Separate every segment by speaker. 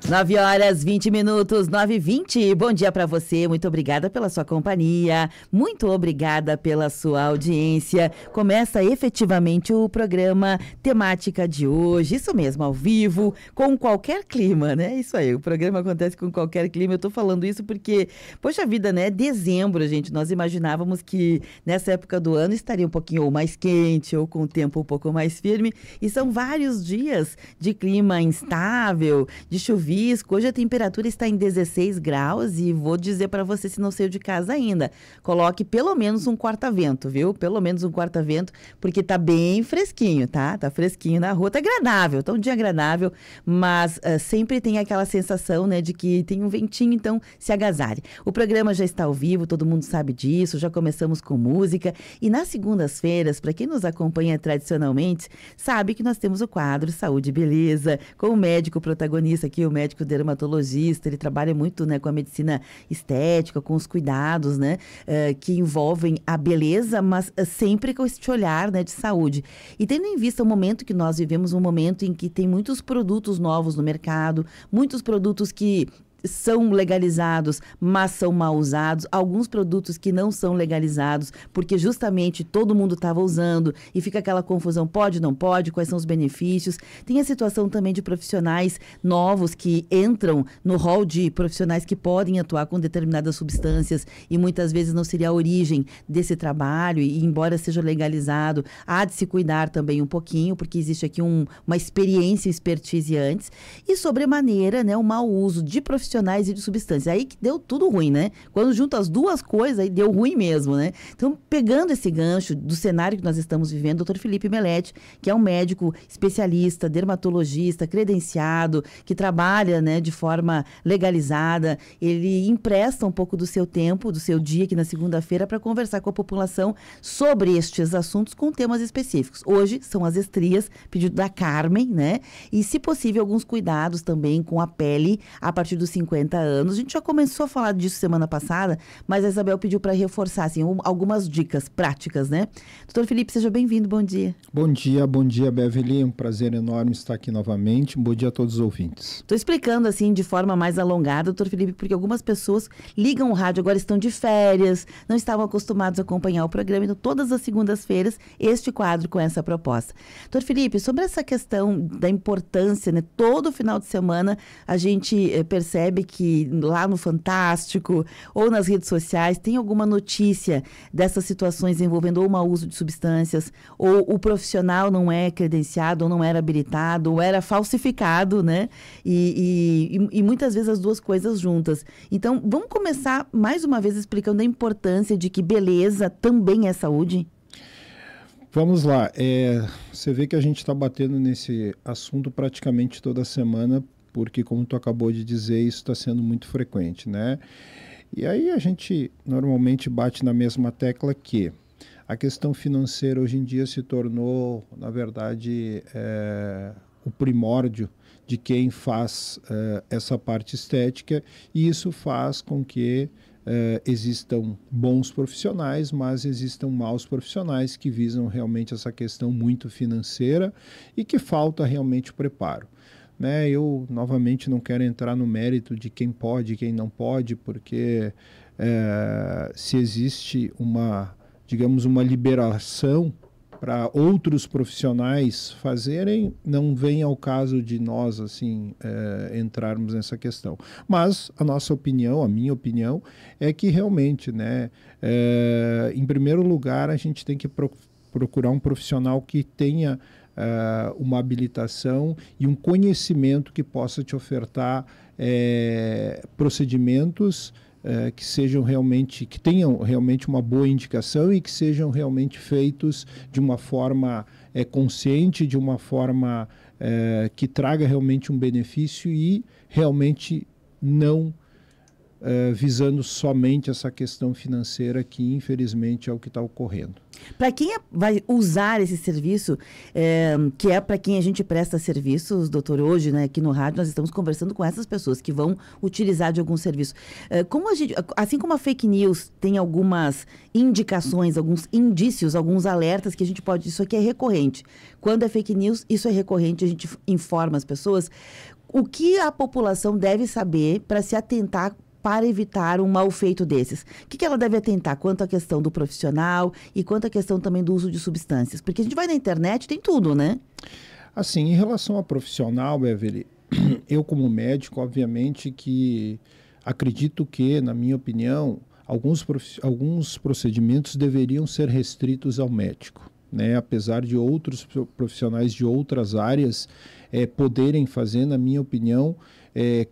Speaker 1: 9h20, 9h20. Bom dia para você, muito obrigada pela sua companhia, muito obrigada pela sua audiência. Começa efetivamente o programa Temática de hoje, isso mesmo, ao vivo, com qualquer clima, né? Isso aí, o programa acontece com qualquer clima. Eu tô falando isso porque, poxa vida, né? Dezembro, gente, nós imaginávamos que nessa época do ano estaria um pouquinho ou mais quente ou com o tempo um pouco mais firme, e são vários dias de clima instável, de chuvisco. Hoje a temperatura está em 16 graus e vou dizer para você, se não saiu de casa ainda, coloque pelo menos um quarta-vento, viu? Pelo menos um quarta-vento, porque tá bem fresquinho, tá? Tá fresquinho na rua, tá agradável, tá um dia agradável, mas sempre tem aquela sensação, né, de que tem um ventinho, então se agasalhe. O programa já está ao vivo, todo mundo sabe disso, já começamos com música, e nas segundas-feiras, para quem nos acompanha tradicionalmente, sabe que nós temos o quadro Saúde e Beleza, com o médico protagonista aqui, o médico dermatologista. Ele trabalha muito, né, com a medicina estética, com os cuidados, né, que envolvem a beleza, mas sempre com esse olhar, né, de saúde. E tendo em vista o momento que nós vivemos, um momento em que tem muitos produtos novos no mercado, muitos produtos que são legalizados, mas são mal usados, alguns produtos que não são legalizados, porque justamente todo mundo estava usando e fica aquela confusão, pode, não pode, quais são os benefícios. Tem a situação também de profissionais novos que entram no rol de profissionais que podem atuar com determinadas substâncias e muitas vezes não seria a origem desse trabalho, e embora seja legalizado, há de se cuidar também um pouquinho, porque existe aqui uma experiência, expertise antes, e sobremaneira, né, o mau uso de profissionais e de substâncias. Aí que deu tudo ruim, né? Quando junta as duas coisas, aí deu ruim mesmo, né? Então, pegando esse gancho do cenário que nós estamos vivendo, o Dr. Felipe Melete, que é um médico especialista, dermatologista, credenciado, que trabalha, né, de forma legalizada, ele empresta um pouco do seu tempo, do seu dia aqui na segunda-feira para conversar com a população sobre estes assuntos com temas específicos. Hoje são as estrias, pedido da Carmen, né? E, se possível, alguns cuidados também com a pele a partir dos 50 anos. A gente já começou a falar disso semana passada, mas a Isabel pediu para reforçar assim, algumas dicas práticas, né? Doutor Felipe, seja bem-vindo, bom dia.
Speaker 2: Bom dia, Beverly, é um prazer enorme estar aqui novamente. Bom dia a todos os ouvintes.
Speaker 1: Estou explicando assim de forma mais alongada, doutor Felipe, porque algumas pessoas ligam o rádio, agora estão de férias, não estavam acostumados a acompanhar o programa, então todas as segundas-feiras este quadro com essa proposta. Doutor Felipe, sobre essa questão da importância, né? Todo final de semana a gente percebe que lá no Fantástico ou nas redes sociais tem alguma notícia dessas situações envolvendo ou mau uso de substâncias, ou o profissional não é credenciado, ou não era habilitado, ou era falsificado, né? E muitas vezes as duas coisas juntas. Então, vamos começar mais uma vez explicando a importância de que beleza também é saúde?
Speaker 2: Vamos lá. Você vê que a gente está batendo nesse assunto praticamente toda semana, porque, como tu acabou de dizer, isso está sendo muito frequente, né? E aí a gente normalmente bate na mesma tecla que a questão financeira hoje em dia se tornou, na verdade, o primórdio de quem faz essa parte estética, e isso faz com que existam bons profissionais, mas existam maus profissionais que visam realmente essa questão muito financeira e que falta realmente o preparo. Né, eu, novamente, não quero entrar no mérito de quem pode e quem não pode, porque se existe digamos, uma liberação para outros profissionais fazerem, não vem ao caso de nós, assim, entrarmos nessa questão. Mas a nossa opinião, a minha opinião, é que realmente, né, em primeiro lugar, a gente tem que procurar um profissional que tenha uma habilitação e um conhecimento que possa te ofertar procedimentos que sejam realmente, que tenham realmente uma boa indicação e que sejam realmente feitos de uma forma consciente, de uma forma que traga realmente um benefício e realmente não visando somente essa questão financeira, que infelizmente é o que está ocorrendo.
Speaker 1: Para quem vai usar esse serviço, que é para quem a gente presta serviços, doutor, hoje, né, aqui no rádio, nós estamos conversando com essas pessoas que vão utilizar de algum serviço. Como a gente, assim como a fake news tem algumas indicações, alguns indícios, alguns alertas que a gente pode... Isso aqui é recorrente. Quando é fake news, isso é recorrente, a gente informa as pessoas. O que a população deve saber para se atentar para evitar um mal feito desses? O que ela deve atentar quanto à questão do profissional e quanto à questão também do uso de substâncias? Porque a gente vai na internet, tem tudo, né?
Speaker 2: Assim, em relação ao profissional, Beverly, eu como médico, obviamente que acredito que, na minha opinião, alguns procedimentos deveriam ser restritos ao médico, né? Apesar de outros profissionais de outras áreas poderem fazer, na minha opinião,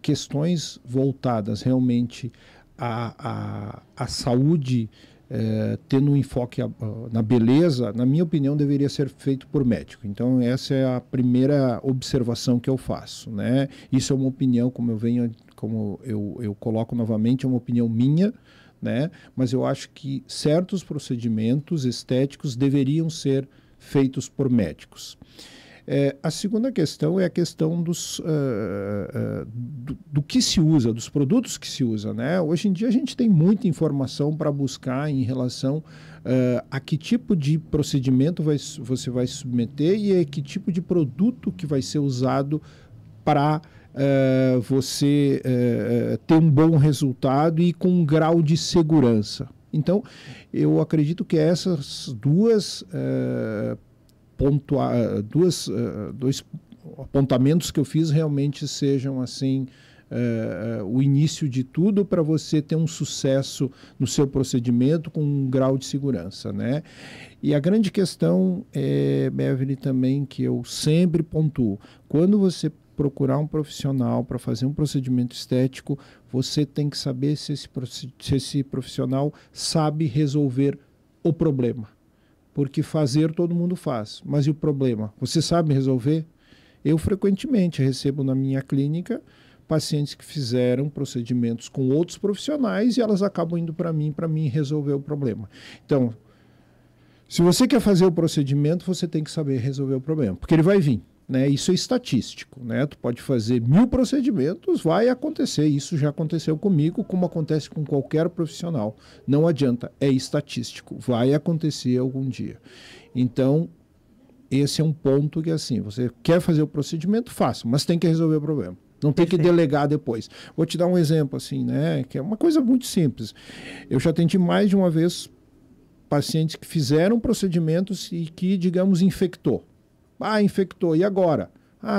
Speaker 2: questões voltadas realmente à saúde, tendo um enfoque na beleza, na minha opinião, deveria ser feito por médico. Então, essa é a primeira observação que eu faço, né? Isso é uma opinião, como eu coloco novamente, é uma opinião minha, né? Mas eu acho que certos procedimentos estéticos deveriam ser feitos por médicos. A segunda questão é a questão do que se usa, dos produtos que se usa, né? Hoje em dia a gente tem muita informação para buscar em relação a que tipo de procedimento você vai submeter e a que tipo de produto que vai ser usado para você ter um bom resultado e com um grau de segurança. Eu acredito que essas dois apontamentos que eu fiz realmente sejam assim o início de tudo para você ter um sucesso no seu procedimento com um grau de segurança, né? E a grande questão, Beverly, também, que eu sempre pontuo, quando você procurar um profissional para fazer um procedimento estético, você tem que saber se esse profissional sabe resolver o problema. Porque fazer todo mundo faz, mas e o problema? Você sabe resolver? Eu frequentemente recebo na minha clínica pacientes que fizeram procedimentos com outros profissionais e elas acabam indo para mim resolver o problema. Então, se você quer fazer o procedimento, você tem que saber resolver o problema, porque ele vai vir, né? Isso é estatístico, né? Tu pode fazer 1000 procedimentos, vai acontecer. Isso já aconteceu comigo, como acontece com qualquer profissional. Não adianta, é estatístico, vai acontecer algum dia. Então, esse é um ponto que, assim, você quer fazer o procedimento, faça, mas tem que resolver o problema. Não tem que delegar depois. Vou te dar um exemplo, assim, né? Que é uma coisa muito simples. Eu já atendi mais de uma vez pacientes que fizeram procedimentos e que, digamos, infectou. Infectou, e agora?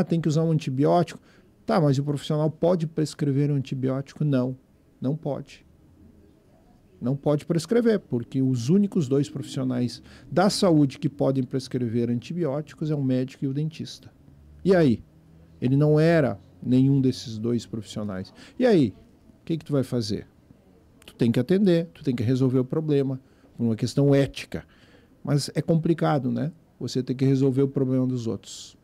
Speaker 2: Tem que usar um antibiótico? Tá, mas o profissional pode prescrever um antibiótico? Não, não pode. Não pode prescrever, porque os únicos 2 profissionais da saúde que podem prescrever antibióticos é o médico e o dentista. E aí? Ele não era nenhum desses 2 profissionais. E aí? O que tu vai fazer? Tu tem que atender, tu tem que resolver o problema, por uma questão ética. Mas é complicado, né? Você tem que resolver o problema dos outros.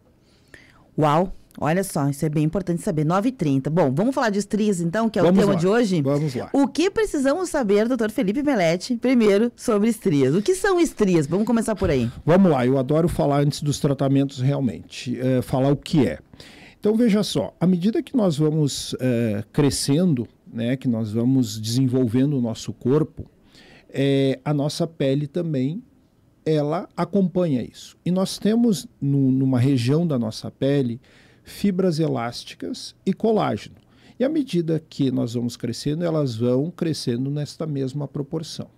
Speaker 1: Uau! Olha só, isso é bem importante saber. 9h30. Bom, vamos falar de estrias, então, que é o tema de hoje?
Speaker 2: Vamos lá.
Speaker 1: O que precisamos saber, doutor Felipe Melete, primeiro, sobre estrias? O que são estrias? Vamos começar por aí.
Speaker 2: Vamos lá, eu adoro falar antes dos tratamentos realmente, falar o que é. Então, veja só, à medida que nós vamos crescendo, né, que nós vamos desenvolvendo o nosso corpo, a nossa pele também, ela acompanha isso. E nós temos, numa região da nossa pele, fibras elásticas e colágeno. E à medida que nós vamos crescendo, elas vão crescendo nesta mesma proporção.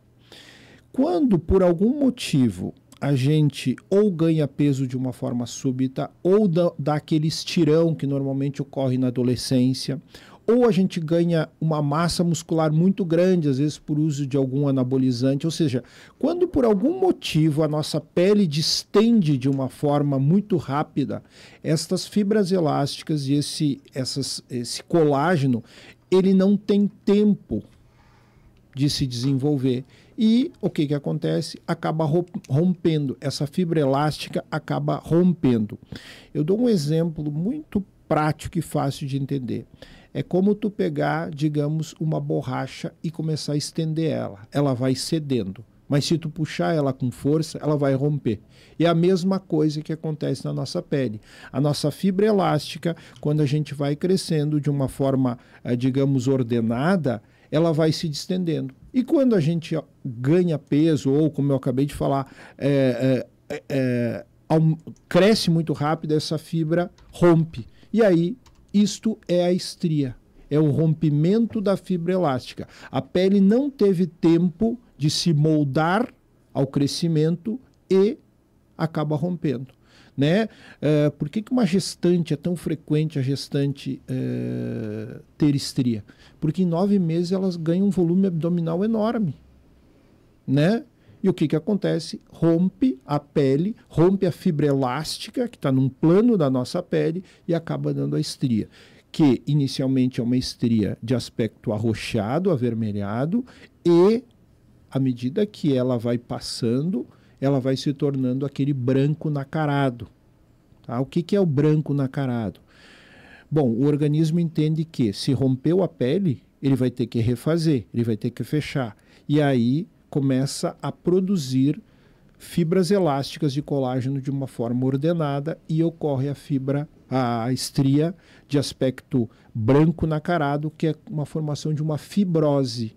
Speaker 2: Quando, por algum motivo, a gente ou ganha peso de uma forma súbita, ou dá aquele estirão que normalmente ocorre na adolescência, ou a gente ganha uma massa muscular muito grande, às vezes por uso de algum anabolizante, ou seja, quando por algum motivo a nossa pele distende de uma forma muito rápida, estas fibras elásticas e esse colágeno, ele não tem tempo de se desenvolver. E o que acontece? Acaba rompendo, essa fibra elástica acaba rompendo. Eu dou um exemplo muito prático e fácil de entender. É como tu pegar, digamos, uma borracha e começar a estender ela. Ela vai cedendo. Mas se tu puxar ela com força, ela vai romper. E é a mesma coisa que acontece na nossa pele. A nossa fibra elástica, quando a gente vai crescendo de uma forma, digamos, ordenada, ela vai se distendendo. E quando a gente ganha peso, ou como eu acabei de falar, cresce muito rápido, essa fibra rompe. E aí Isto é a estria, é o rompimento da fibra elástica. A pele não teve tempo de se moldar ao crescimento e acaba rompendo. Né? Por que uma gestante, é tão frequente a gestante ter estria? Porque em 9 meses elas ganham um volume abdominal enorme. Né? E o que acontece? Rompe a pele, rompe a fibra elástica que está num plano da nossa pele e acaba dando a estria, que inicialmente é uma estria de aspecto arroxeado, avermelhado, e à medida que ela vai passando, ela vai se tornando aquele branco nacarado. Tá? O que é o branco nacarado? Bom, o organismo entende que se rompeu a pele, ele vai ter que refazer, ele vai ter que fechar. E aí começa a produzir fibras elásticas de colágeno de uma forma ordenada e ocorre a estria de aspecto branco nacarado, que é uma formação de uma fibrose,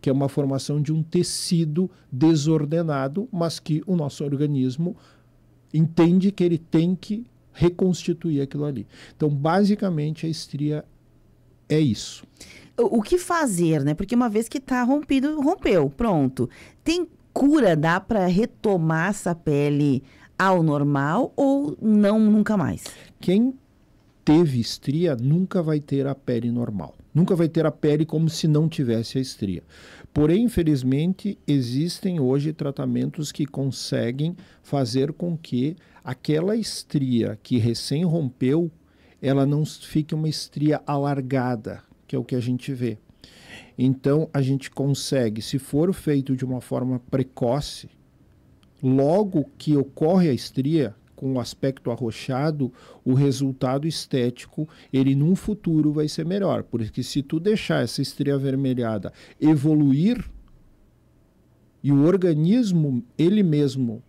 Speaker 2: que é uma formação de um tecido desordenado, mas que o nosso organismo entende que ele tem que reconstituir aquilo ali. Então, basicamente, a estria é isso.
Speaker 1: O que fazer, né? Porque uma vez que está rompido, rompeu, pronto. Tem cura, dá para retomar essa pele ao normal ou não, nunca mais?
Speaker 2: Quem teve estria nunca vai ter a pele normal. Nunca vai ter a pele como se não tivesse a estria. Porém, infelizmente, existem hoje tratamentos que conseguem fazer com que aquela estria que recém rompeu, ela não fique uma estria alargada, que é o que a gente vê. Então, a gente consegue, se for feito de uma forma precoce, logo que ocorre a estria, com o aspecto arroxado, o resultado estético, ele num futuro vai ser melhor. Porque se tu deixar essa estria avermelhada evoluir e o organismo, ele mesmo,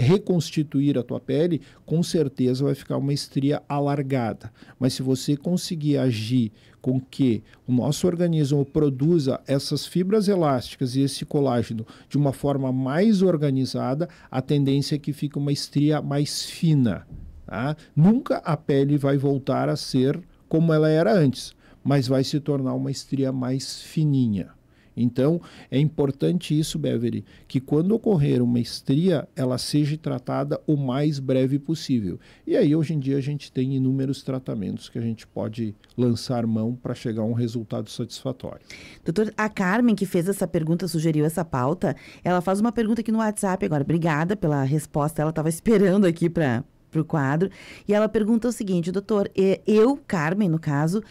Speaker 2: reconstituir a tua pele, com certeza vai ficar uma estria alargada. Mas se você conseguir agir com que o nosso organismo produza essas fibras elásticas e esse colágeno de uma forma mais organizada, a tendência é que fique uma estria mais fina. Tá? Nunca a pele vai voltar a ser como ela era antes, mas vai se tornar uma estria mais fininha. Então, é importante isso, Beverly, que quando ocorrer uma estria, ela seja tratada o mais breve possível. E aí, hoje em dia, a gente tem inúmeros tratamentos que a gente pode lançar mão para chegar a um resultado satisfatório.
Speaker 1: Doutor, a Carmen, que fez essa pergunta, sugeriu essa pauta, ela faz uma pergunta aqui no WhatsApp agora. Obrigada pela resposta, ela estava esperando aqui para o quadro, e ela pergunta o seguinte: doutor, eu, Carmen, no caso,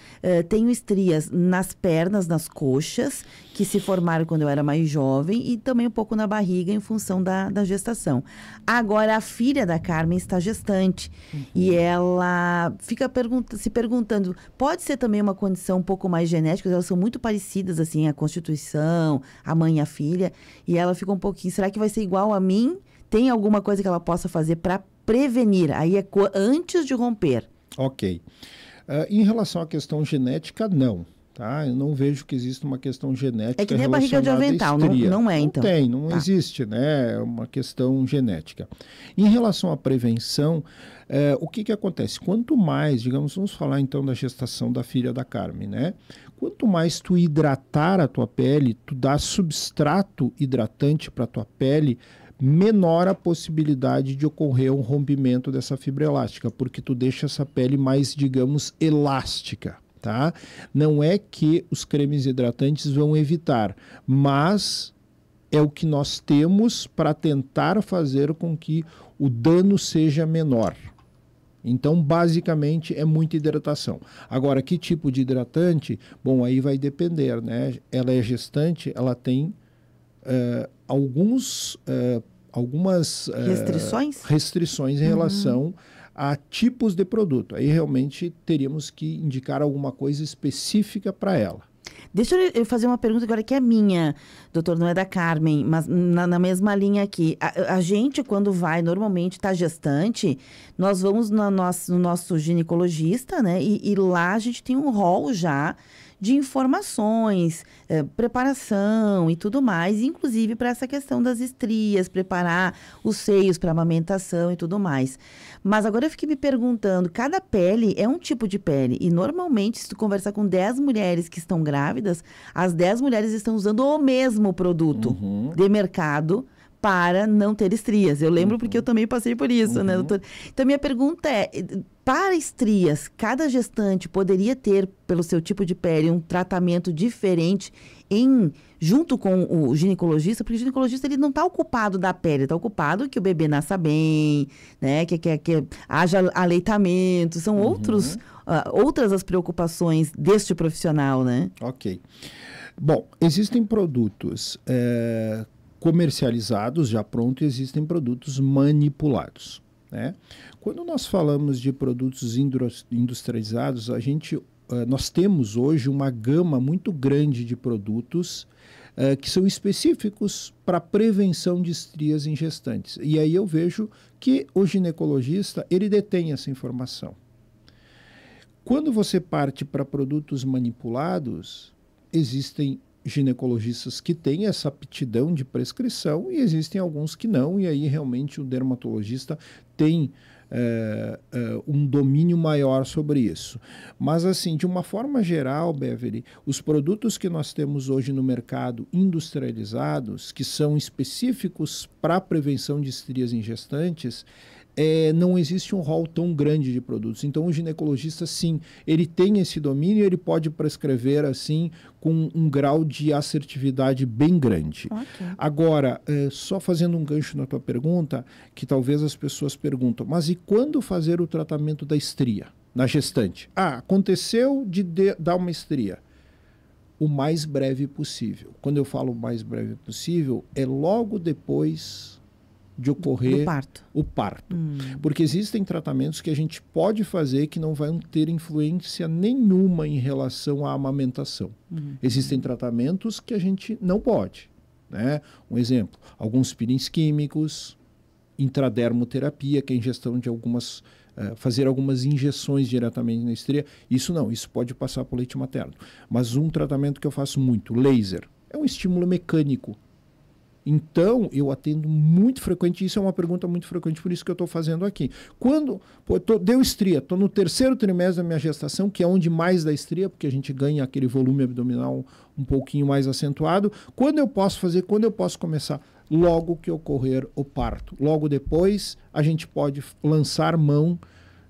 Speaker 1: tenho estrias nas pernas, nas coxas, que se formaram quando eu era mais jovem, e também um pouco na barriga em função da gestação. Agora, a filha da Carmen está gestante, e ela fica se perguntando, pode ser também uma condição um pouco mais genética? Elas são muito parecidas, assim, a constituição, a mãe e a filha, e ela fica um pouquinho, será que vai ser igual a mim? Tem alguma coisa que ela possa fazer para prevenir? Aí é antes de romper.
Speaker 2: Ok. Em relação à questão genética, não. Tá? Eu não vejo que exista uma questão genética.
Speaker 1: É que nem a barriga de avental, não é, então?
Speaker 2: Não existe, né? É uma questão genética. Em relação à prevenção, o que acontece? Quanto mais, digamos, vamos falar então da gestação da filha da Carmen, né? Quanto mais tu hidratar a tua pele, tu dá substrato hidratante para a tua pele, menor a possibilidade de ocorrer um rompimento dessa fibra elástica, porque tu deixa essa pele mais, digamos, elástica, tá? Não é que os cremes hidratantes vão evitar, mas é o que nós temos para tentar fazer com que o dano seja menor. Então, basicamente, é muita hidratação. Agora, que tipo de hidratante? Bom, aí vai depender, né? Ela é gestante, ela tem algumas restrições em relação a tipos de produto. Aí realmente teríamos que indicar alguma coisa específica para ela.
Speaker 1: Deixa eu fazer uma pergunta agora que é minha, doutor, não é da Carmen, mas na mesma linha aqui. A gente, quando vai, normalmente está gestante, nós vamos no nosso ginecologista, né? E lá a gente tem um rol já de informações, preparação e tudo mais, inclusive para essa questão das estrias, preparar os seios para amamentação e tudo mais. Mas agora eu fiquei me perguntando, cada pele é um tipo de pele e normalmente se tu conversar com 10 mulheres que estão grávidas, as 10 mulheres estão usando o mesmo produto de mercado para não ter estrias. Eu lembro porque eu também passei por isso, né, doutor? Então, minha pergunta é, para estrias, cada gestante poderia ter, pelo seu tipo de pele, um tratamento diferente junto com o ginecologista? Porque o ginecologista ele não está ocupado da pele, está ocupado que o bebê nasça bem, né, que haja aleitamento, são outras as preocupações deste profissional, né?
Speaker 2: Ok. Bom, existem produtos comercializados já pronto, existem produtos manipulados, né? Quando nós falamos de produtos industrializados, nós temos hoje uma gama muito grande de produtos que são específicos para prevenção de estrias em gestantes. E aí eu vejo que o ginecologista, ele detém essa informação. Quando você parte para produtos manipulados, existem ginecologistas que têm essa aptidão de prescrição e existem alguns que não, e aí realmente o dermatologista tem um domínio maior sobre isso. Mas assim, de uma forma geral, Beverly, os produtos que nós temos hoje no mercado industrializados, que são específicos para a prevenção de estrias em gestantes, não existe um rol tão grande de produtos. Então, o ginecologista, sim, ele tem esse domínio, ele pode prescrever, assim, com um grau de assertividade bem grande. Okay. Agora, só fazendo um gancho na tua pergunta, que talvez as pessoas perguntam, mas e quando fazer o tratamento da estria, na gestante? Aconteceu de dar uma estria. O mais breve possível. Quando eu falo o mais breve possível, é logo depois de ocorrer o parto. Porque existem tratamentos que a gente pode fazer que não vão ter influência nenhuma em relação à amamentação. Existem tratamentos que a gente não pode, né? Um exemplo, alguns peelings químicos, intradermoterapia, que é a ingestão de fazer algumas injeções diretamente na estria. Isso não, isso pode passar por leite materno. Mas um tratamento que eu faço muito, laser, é um estímulo mecânico. Então, eu atendo muito frequente, isso é uma pergunta muito frequente, por isso que eu estou fazendo aqui. Quando deu estria, estou no 3º trimestre da minha gestação, que é onde mais dá estria, porque a gente ganha aquele volume abdominal um pouquinho mais acentuado. Quando eu posso fazer, quando eu posso começar? Logo que ocorrer o parto. Logo depois, a gente pode lançar mão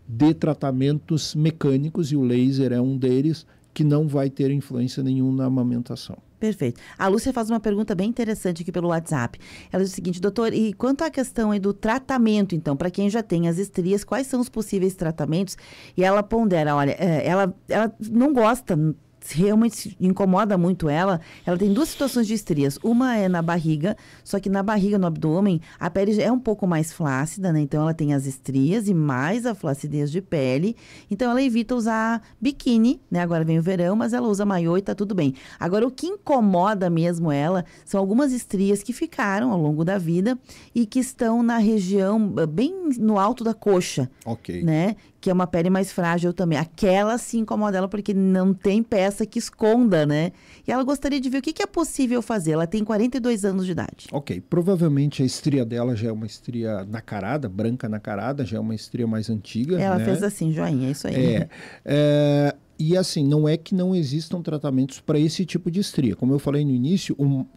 Speaker 2: de tratamentos mecânicos, e o laser é um deles, que não vai ter influência nenhuma na amamentação.
Speaker 1: Perfeito. A Lúcia faz uma pergunta bem interessante aqui pelo WhatsApp. Ela diz o seguinte, doutor, e quanto à questão aí do tratamento, então, para quem já tem as estrias, quais são os possíveis tratamentos? E ela pondera, olha, ela não gosta, realmente incomoda muito ela tem 2 situações de estrias. Uma é na barriga, só que na barriga, no abdômen, a pele é um pouco mais flácida, né? Então ela tem as estrias e mais a flacidez de pele. Então ela evita usar biquíni, né? Agora vem o verão, mas ela usa maiô e tá tudo bem. Agora o que incomoda mesmo ela são algumas estrias que ficaram ao longo da vida e que estão na região bem no alto da coxa, né? Que é uma pele mais frágil também. Aquela se incomoda ela porque não tem peça que esconda, né? E ela gostaria de ver o que é possível fazer. Ela tem 42 anos de idade.
Speaker 2: Ok. Provavelmente a estria dela já é uma estria nacarada, branca nacarada, já é uma estria mais antiga.
Speaker 1: Ela
Speaker 2: né?
Speaker 1: fez assim, joinha, é isso aí.
Speaker 2: E assim, não é que não existam tratamentos para esse tipo de estria. Como eu falei no início,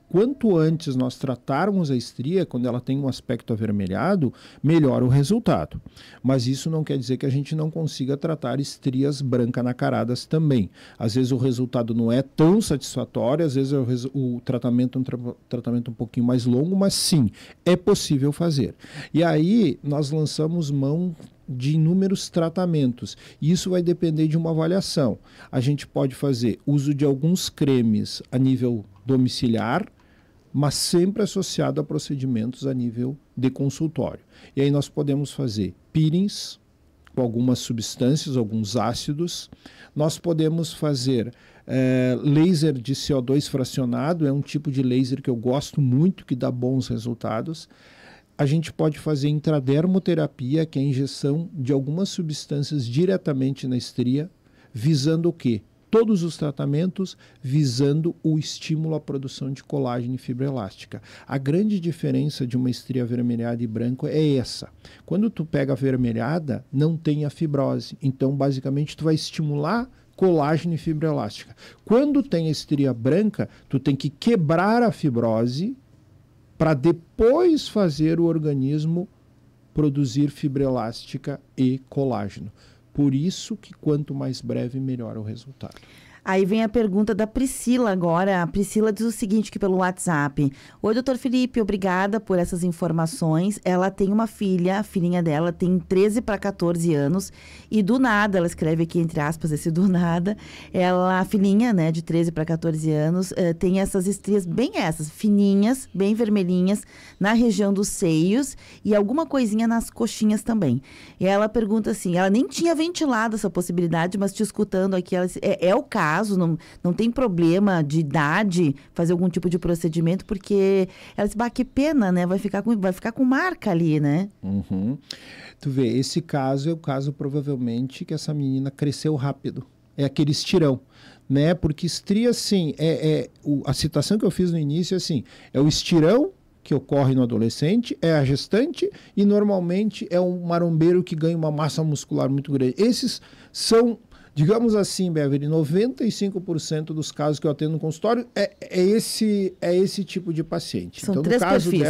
Speaker 2: quanto antes nós tratarmos a estria, quando ela tem um aspecto avermelhado, melhor o resultado. Mas isso não quer dizer que a gente não consiga tratar estrias branca-nacaradas também. Às vezes o resultado não é tão satisfatório, às vezes o tratamento é um tratamento um pouquinho mais longo, mas sim, é possível fazer. E aí nós lançamos mão de inúmeros tratamentos. Isso vai depender de uma avaliação. A gente pode fazer uso de alguns cremes a nível domiciliar, mas sempre associado a procedimentos a nível de consultório. E aí nós podemos fazer peelings com algumas substâncias, alguns ácidos. Nós podemos fazer laser de CO2 fracionado, é um tipo de laser que eu gosto muito, que dá bons resultados. A gente pode fazer intradermoterapia, que é a injeção de algumas substâncias diretamente na estria, visando o quê? todos os tratamentos visando o estímulo à produção de colágeno e fibra elástica. A grande diferença de uma estria avermelhada e branca é essa. Quando tu pega a avermelhada, não tem a fibrose. Então, basicamente, tu vai estimular colágeno e fibra elástica. Quando tem a estria branca, tu tem que quebrar a fibrose para depois fazer o organismo produzir fibra elástica e colágeno. Por isso que quanto mais breve, melhor o resultado.
Speaker 1: Aí vem a pergunta da Priscila agora. A Priscila diz o seguinte aqui pelo WhatsApp. Oi, doutor Felipe, obrigada por essas informações. Ela tem uma filha, a filhinha dela tem 13 para 14 anos e do nada, ela escreve aqui entre aspas esse do nada, a filhinha, né, de 13 para 14 anos, tem essas estrias bem fininhas, bem vermelhinhas, na região dos seios e alguma coisinha nas coxinhas também. E ela pergunta assim, ela nem tinha ventilado essa possibilidade, mas te escutando aqui, ela, é o caso, não tem problema de idade fazer algum tipo de procedimento, porque ela se que pena, né? Vai ficar com marca ali, né?
Speaker 2: Uhum. Tu vê, esse caso é o caso provavelmente que essa menina cresceu rápido. É aquele estirão, né? Porque estria, assim, a citação que eu fiz no início, assim, é o estirão que ocorre no adolescente, é a gestante e normalmente é um marombeiro que ganha uma massa muscular muito grande. Esses são... Digamos assim, Beverly, 95% dos casos que eu atendo no consultório é esse tipo de paciente.
Speaker 1: São
Speaker 2: então,
Speaker 1: três perfis.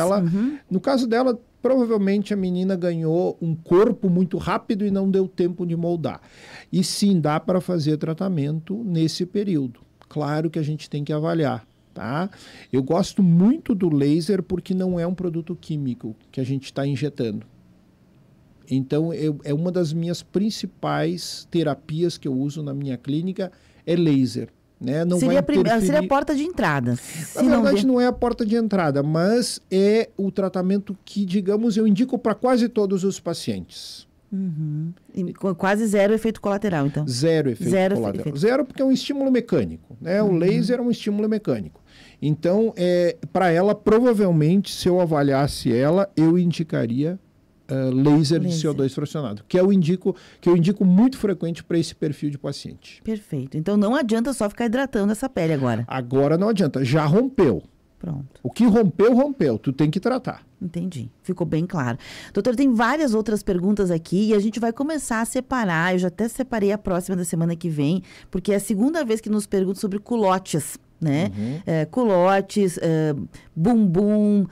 Speaker 2: No caso dela, provavelmente a menina ganhou um corpo muito rápido e não deu tempo de moldar. E sim, dá para fazer tratamento nesse período. Claro que a gente tem que avaliar. Tá? Eu gosto muito do laser porque não é um produto químico que a gente está injetando. Então, é uma das minhas principais terapias que eu uso na minha clínica, é laser. Né? Não
Speaker 1: seria a porta de entrada.
Speaker 2: Na verdade, não é a porta de entrada, mas é o tratamento que, digamos, eu indico para quase todos os pacientes.
Speaker 1: Uhum. Quase zero efeito colateral, então.
Speaker 2: Zero efeito colateral. Zero porque é um estímulo mecânico. Né? O laser é um estímulo mecânico. Então, para ela, provavelmente, se eu avaliasse ela, eu indicaria laser de CO2 fracionado, que eu indico muito frequente para esse perfil de paciente.
Speaker 1: Perfeito. Então não adianta só ficar hidratando essa pele agora.
Speaker 2: Agora não adianta, já rompeu.
Speaker 1: Pronto.
Speaker 2: O que rompeu, tu tem que tratar.
Speaker 1: Entendi, ficou bem claro. Doutor, tem várias outras perguntas aqui e a gente vai começar a separar, eu já até separei a próxima da semana que vem, porque é a segunda vez que nos perguntam sobre culotes. Né? Culotes, bumbum,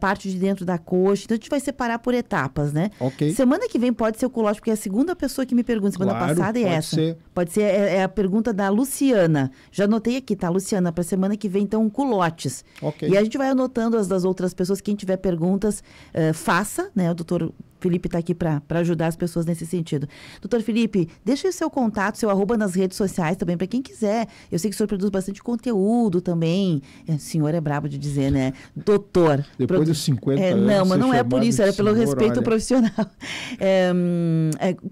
Speaker 1: parte de dentro da coxa. Então, a gente vai separar por etapas, né?
Speaker 2: Okay.
Speaker 1: Semana que vem pode ser o culote, porque é a segunda pessoa que me pergunta. Semana passada é essa. Ser. Pode ser, é a pergunta da Luciana. Já anotei aqui, tá, Luciana? Para semana que vem, então, culotes.
Speaker 2: Okay.
Speaker 1: E a gente vai anotando as das outras pessoas. Quem tiver perguntas, faça, né? O doutor Felipe está aqui para ajudar as pessoas nesse sentido. Doutor Felipe, deixa o seu contato, seu @ nas redes sociais também, para quem quiser. Eu sei que o senhor produz bastante conteúdo também. O senhor é brabo de dizer, né? Doutor.
Speaker 2: Depois dos 50 anos.
Speaker 1: Não, mas não é por isso, era pelo respeito profissional.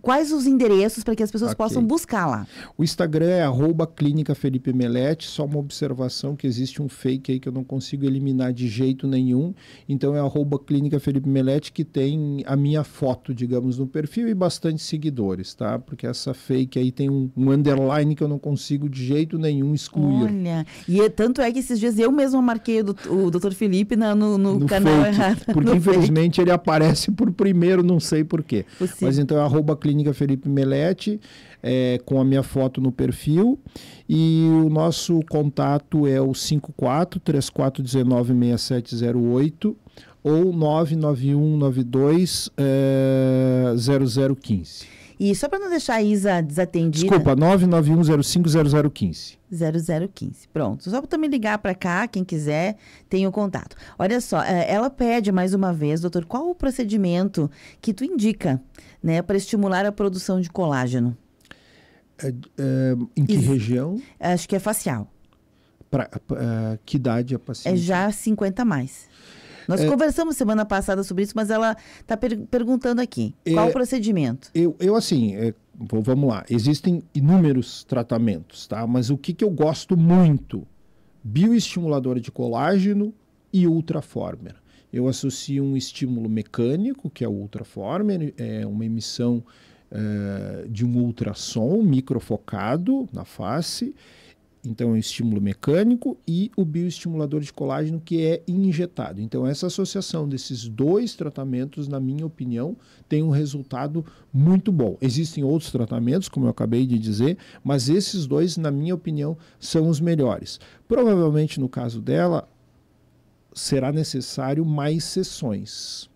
Speaker 1: Quais os endereços para que as pessoas possam buscar lá?
Speaker 2: O Instagram é @Clínica Felipe Melete, só uma observação que existe um fake aí que eu não consigo eliminar de jeito nenhum. Então é @Clínica Felipe Melete, que tem a minha foto, digamos, no perfil e bastante seguidores, tá? Porque essa fake aí tem um underline que eu não consigo de jeito nenhum excluir.
Speaker 1: Olha, e tanto é que esses dias eu mesma marquei o Dr. Felipe no canal
Speaker 2: fake, errado. Porque infelizmente fake. Ele aparece por primeiro, não sei por quê. Mas então é @Clínica Felipe Melete, com a minha foto no perfil, e o nosso contato é o 54-3419-6708 ou 99192-0015.
Speaker 1: E só para não deixar a Isa desatendida...
Speaker 2: Desculpa, 99105-0015.
Speaker 1: 0015, pronto. Só para também ligar para cá, quem quiser, tem o contato. Olha só, ela pede mais uma vez, doutor, qual o procedimento que tu indica, né, para estimular a produção de colágeno?
Speaker 2: Em que região?
Speaker 1: Acho que é facial.
Speaker 2: Que idade a paciente?
Speaker 1: É já 50 mais. Nós conversamos semana passada sobre isso, mas ela está perguntando aqui. Qual o procedimento?
Speaker 2: Vamos lá. Existem inúmeros tratamentos, tá? Mas o que eu gosto muito? Bioestimulador de colágeno e Ultraformer. Eu associo um estímulo mecânico, que é o Ultraformer, é uma emissão de um ultrassom microfocado na face. Então, é um estímulo mecânico e o bioestimulador de colágeno que é injetado. Então, essa associação desses dois tratamentos, na minha opinião, tem um resultado muito bom. Existem outros tratamentos, como eu acabei de dizer, mas esses dois, na minha opinião, são os melhores. Provavelmente, no caso dela, será necessário mais sessões.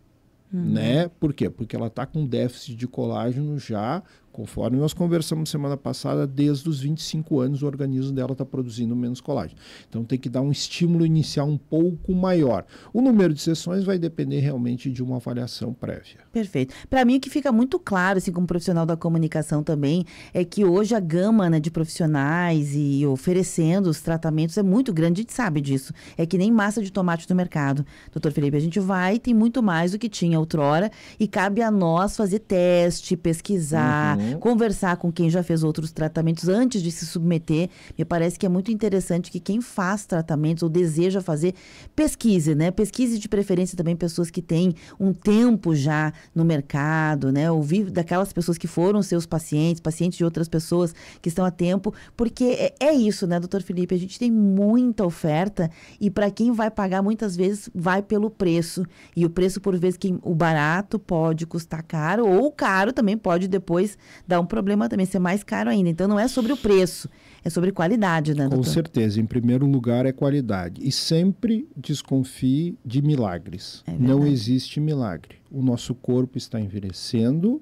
Speaker 2: Né? Por quê? Porque ela está com déficit de colágeno já, conforme nós conversamos semana passada, desde os 25 anos o organismo dela está produzindo menos colágeno. Então tem que dar um estímulo inicial um pouco maior. O número de sessões vai depender realmente de uma avaliação prévia.
Speaker 1: Perfeito. Para mim o que fica muito claro, assim, como profissional da comunicação também, é que hoje a gama, né, de profissionais e oferecendo os tratamentos é muito grande, a gente sabe disso. É que nem massa de tomate no mercado. Doutor Felipe, a gente vai, tem muito mais do que tinha outrora e cabe a nós fazer teste, pesquisar, conversar com quem já fez outros tratamentos antes de se submeter. Me parece que é muito interessante que quem faz tratamentos ou deseja fazer, pesquise, né? Pesquise de preferência também pessoas que têm um tempo já no mercado, né? Ouvir daquelas pessoas que foram seus pacientes, pacientes de outras pessoas que estão há tempo, porque é isso, né, doutor Felipe? A gente tem muita oferta e para quem vai pagar muitas vezes vai pelo preço. E o preço, por vezes, o barato pode custar caro ou o caro também pode depois dar um problema também, ser mais caro ainda. Então, não é sobre o preço, é sobre qualidade, né, doutor?
Speaker 2: Com certeza. Em primeiro lugar, é qualidade. E sempre desconfie de milagres. Não existe milagre. O nosso corpo está envelhecendo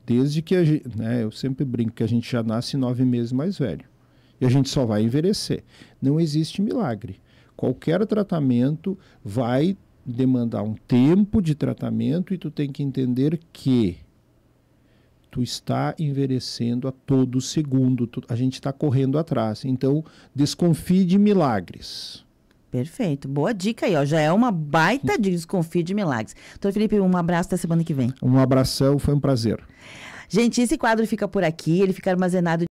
Speaker 2: desde que a gente, né, eu sempre brinco que a gente já nasce 9 meses mais velho. E a gente só vai envelhecer. Não existe milagre. Qualquer tratamento vai demandar um tempo de tratamento e tu tem que entender que tu está envelhecendo a todo segundo, a gente está correndo atrás. Então, desconfie de milagres.
Speaker 1: Perfeito. Boa dica aí, ó. Já é uma baita de desconfie de milagres. Doutor Felipe, um abraço até semana que vem.
Speaker 2: Um abração, foi um prazer.
Speaker 1: Gente, esse quadro fica por aqui, ele fica armazenado